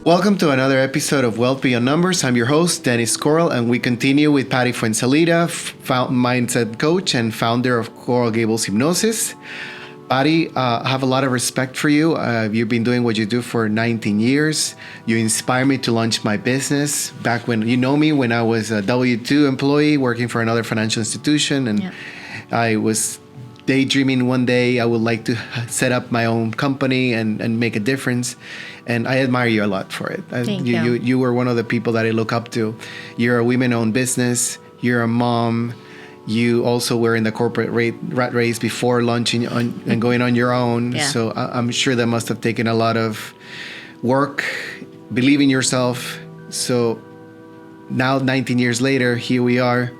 Welcome to another episode of Wealth Beyond Numbers. I'm your host, Dennis Coral, and we continue with Patty Fuenzalida, mindset coach and founder of Coral Gables Hypnosis. Patty, I have a lot of respect for you. You've been doing what you do for 19 years. You inspired me to launch my business back when, you know me, when I was a W-2 employee working for another financial institution. And I was daydreaming one day I would like to set up my own company and make a difference. And I admire you a lot for it. Thank you. You were one of the people that I look up to. You're a women-owned business. You're a mom. You also were in the corporate rat race before launching and going on your own. Yeah. So I'm sure that must have taken a lot of work, believe in yourself. So now, 19 years later, here we are.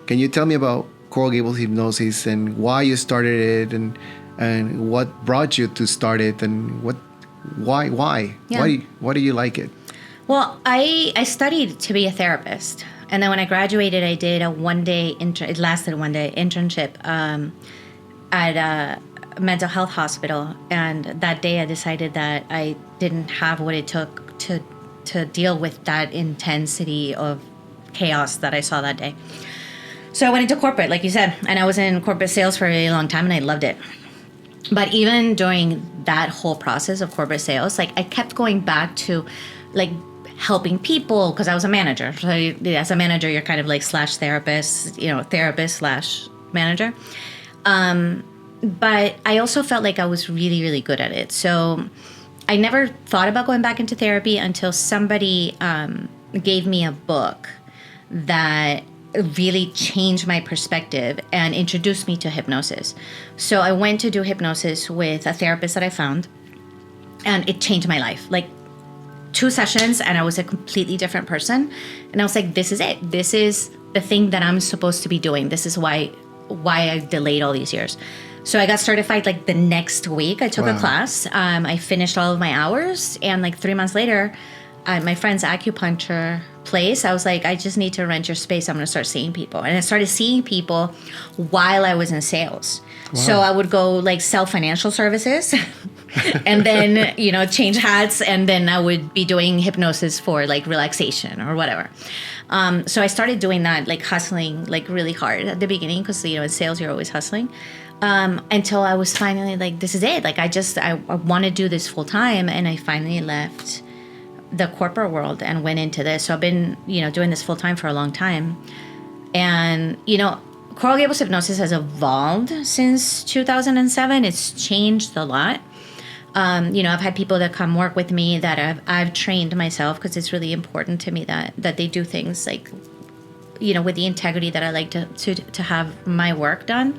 Can you tell me about Coral Gables Hypnosis and why you started it and what brought you to start it and why? Yeah. Why do you like it? Well, I studied to be a therapist. And then when I graduated, I did a it lasted one day internship at a mental health hospital. And that day I decided that I didn't have what it took to deal with that intensity of chaos that I saw that day. So I went into corporate, like you said, and I was in corporate sales for a really long time and I loved it. But even during that whole process of corporate sales, like I kept going back to like helping people because I was a manager. So as a manager, you're kind of like /therapist, therapist / manager. But I also felt like I was really, really good at it. So I never thought about going back into therapy until somebody gave me a book that really changed my perspective and introduced me to hypnosis. So I went to do hypnosis with a therapist that I found, and it changed my life. Like 2 sessions and I was a completely different person. And I was like, this is it. This is the thing that I'm supposed to be doing. This is why I've delayed all these years. So I got certified like the next week. I took a class. I finished all of my hours. And like 3 months later, my friend's acupuncture place, I was like, I just need to rent your space. I'm going to start seeing people. And I started seeing people while I was in sales. Wow. So I would go like sell financial services and then, change hats. And then I would be doing hypnosis for like relaxation or whatever. So I started doing that, like hustling, like really hard at the beginning because, in sales, you're always hustling. Until I was finally like, this is it. Like, I want to do this full time. And I finally left the corporate world and went into this. So I've been, doing this full time for a long time. And, Coral Gables Hypnosis has evolved since 2007. It's changed a lot. I've had people that come work with me that I've trained myself because it's really important to me that they do things like, with the integrity that I like to have my work done.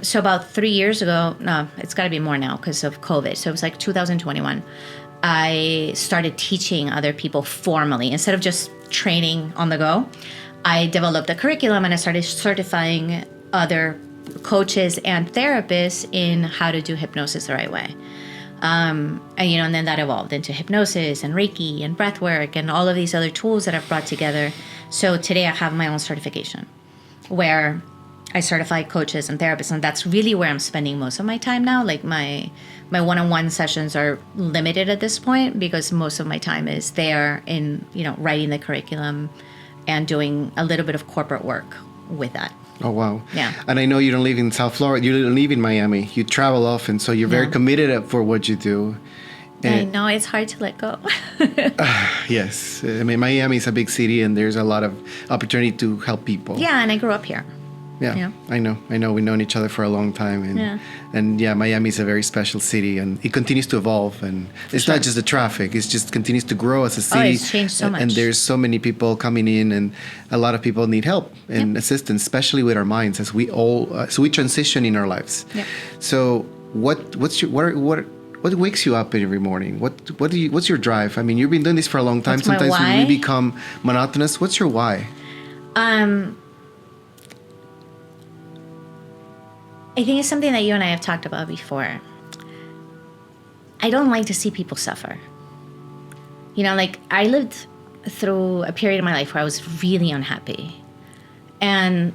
So about 3 years ago, no, it's got to be more now because of COVID. So it was like 2021. I started teaching other people formally instead of just training on the go. I developed a curriculum and I started certifying other coaches and therapists in how to do hypnosis the right way. And then that evolved into hypnosis and Reiki and breath work and all of these other tools that I've brought together. So today I have my own certification where I certify coaches and therapists, and that's really where I'm spending most of my time now. Like my one-on-one sessions are limited at this point because most of my time is there in, writing the curriculum and doing a little bit of corporate work with that. Oh, wow. Yeah. And I know you don't live in South Florida. You don't live in Miami. You travel often, so you're very committed for what you do. And I know it's hard to let go. Yes. I mean, Miami is a big city, and there's a lot of opportunity to help people. Yeah, and I grew up here. Yeah, I know. We've known each other for a long time. And Miami is a very special city, and it continues to evolve. And it's not just the traffic. It just continues to grow as a city. Oh, it's changed so much. And there's so many people coming in, and a lot of people need help and assistance, especially with our minds as we all, so we transition in our lives. Yeah. So what wakes you up every morning? What's your drive? I mean, you've been doing this for a long time. What's my Sometimes why? we really become monotonous. What's your why? I think it's something that you and I have talked about before. I don't like to see people suffer. I lived through a period of my life where I was really unhappy. And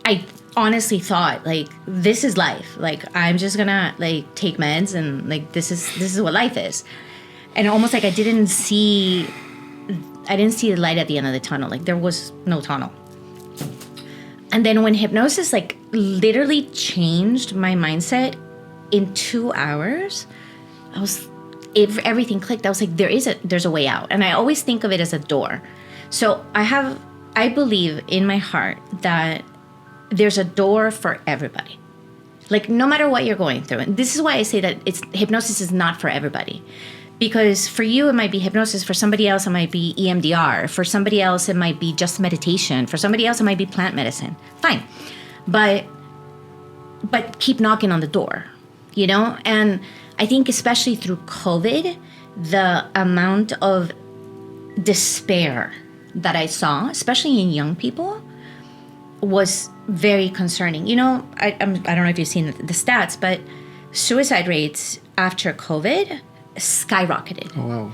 I honestly thought, this is life. I'm just gonna, take meds and, this is what life is. and almost like I didn't see the light at the end of the tunnel. Like there was no tunnel. And then when hypnosis like literally changed my mindset in 2 hours, everything clicked. I was like, there's a way out. And I always think of it as a door. So I believe in my heart that there's a door for everybody. Like no matter what you're going through. And this is why I say that hypnosis is not for everybody. Because for you, it might be hypnosis. For somebody else, it might be EMDR. For somebody else, it might be just meditation. For somebody else, it might be plant medicine. Fine. But keep knocking on the door, you know? And I think especially through COVID, the amount of despair that I saw, especially in young people, was very concerning. You know, I don't know if you've seen the stats, but suicide rates after COVID skyrocketed. Oh, wow.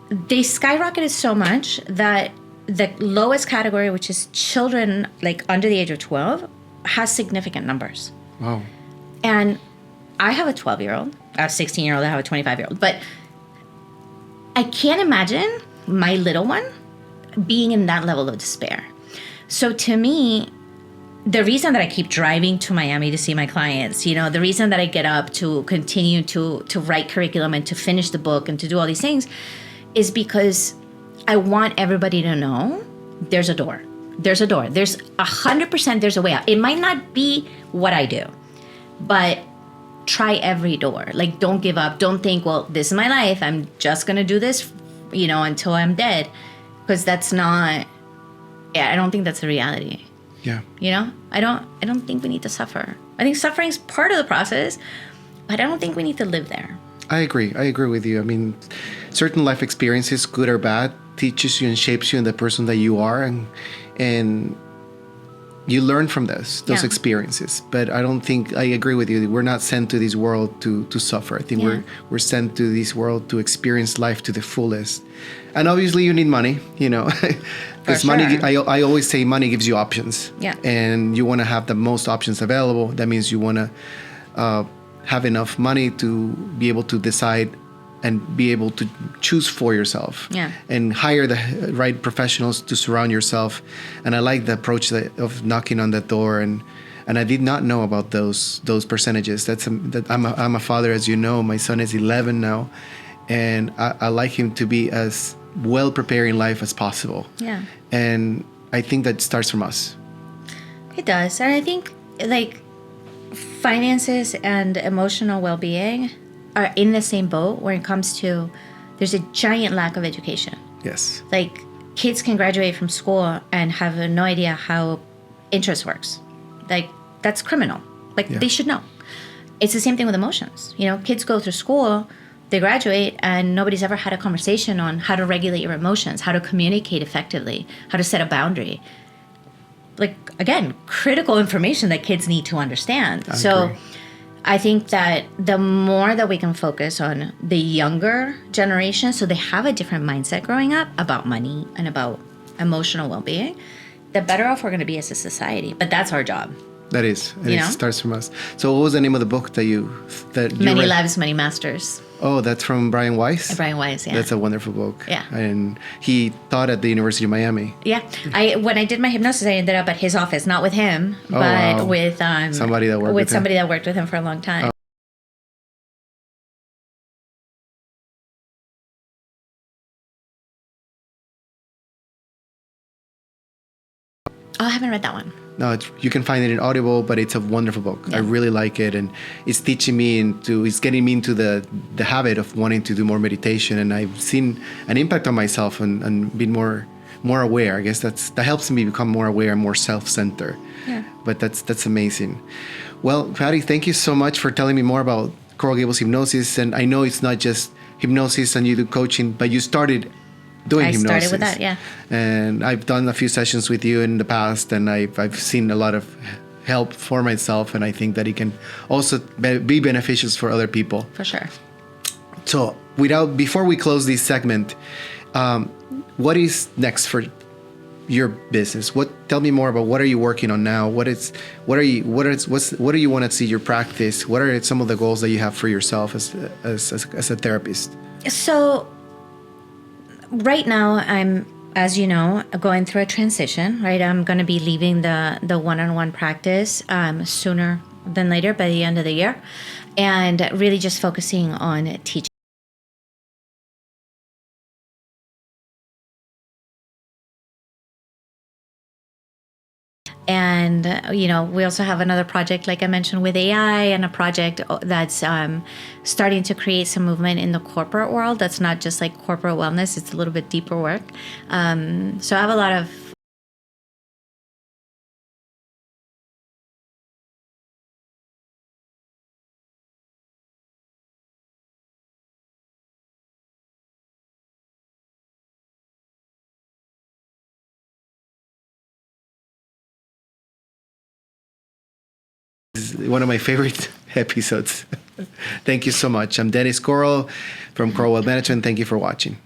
They skyrocketed so much that the lowest category, which is children like under the age of 12, has significant numbers. Wow. And I have a 12-year-old, I have a 16-year-old, I have a 25-year-old, but I can't imagine my little one being in that level of despair. So to me, the reason that I keep driving to Miami to see my clients, you know, the reason that I get up to continue to write curriculum and to finish the book and to do all these things is because I want everybody to know there's a door. There's a door. There's 100% there's a way out. It might not be what I do, but try every door. Like, don't give up. Don't think, well, this is my life. I'm just going to do this, you know, until I'm dead. Because that's not, I don't think that's the reality. Yeah. You know, I don't think we need to suffer. I think suffering is part of the process, but I don't think we need to live there. I agree with you. I mean, certain life experiences, good or bad, teaches you and shapes you in the person that you are, and you learn from those experiences. But I don't think, I agree with you. We're not sent to this world to suffer. I think we're sent to this world to experience life to the fullest. And obviously you need money, you know, because money, I always say money gives you options. Yeah. And you want to have the most options available. That means you want to have enough money to be able to decide and be able to choose for yourself. Yeah. And hire the right professionals to surround yourself. And I like the approach of knocking on that door. And I did not know about those percentages. I'm a father, as you know. My son is 11 now, and I like him to be as well prepared in life as possible. Yeah. And I think that starts from us. It does. And I think like finances and emotional well-being are in the same boat when it comes to, there's a giant lack of education. Yes. Like kids can graduate from school and have no idea how interest works. Like that's criminal. Like they should know. It's the same thing with emotions. You know, kids go through school, they graduate, and nobody's ever had a conversation on how to regulate your emotions, how to communicate effectively, how to set a boundary. Like, again, critical information that kids need to understand. I think that the more that we can focus on the younger generation, so they have a different mindset growing up about money and about emotional well-being, the better off we're going to be as a society. But that's our job. That is. And it starts from us. So what was the name of the book that you Many Lives, Many Masters. Oh, that's from Brian Weiss? Brian Weiss, yeah. That's a wonderful book. Yeah. And he taught at the University of Miami. Yeah. When I did my hypnosis, I ended up at his office, not with him, but with somebody that worked with him for a long time. Oh, I haven't read that one. No, you can find it in Audible, but it's a wonderful book. Yeah. I really like it, and it's teaching me it's getting me into the habit of wanting to do more meditation, and I've seen an impact on myself and been more aware. I guess that helps me become more aware and more self-centered. Yeah. But that's amazing. Well, Patty, thank you so much for telling me more about Coral Gables hypnosis, and I know it's not just hypnosis and you do coaching, but you started doing hypnosis. I started with that, yeah. And I've done a few sessions with you in the past, and I've seen a lot of help for myself, and I think that it can also be beneficial for other people. For sure. So, before we close this segment, what is next for your business? Tell me more about what are you working on now? What do you want to see your practice? What are some of the goals that you have for yourself as a therapist? So right now I'm, as you know, going through a transition, right? I'm going to be leaving the one-on-one practice sooner than later, by the end of the year, and really just focusing on teaching. And, we also have another project, like I mentioned, with AI, and a project that's starting to create some movement in the corporate world. That's not just like corporate wellness, it's a little bit deeper work. So I have a lot of one of my favorite episodes. Thank you so much. I'm Dennis Coral from Coral Wealth Management. Thank you for watching.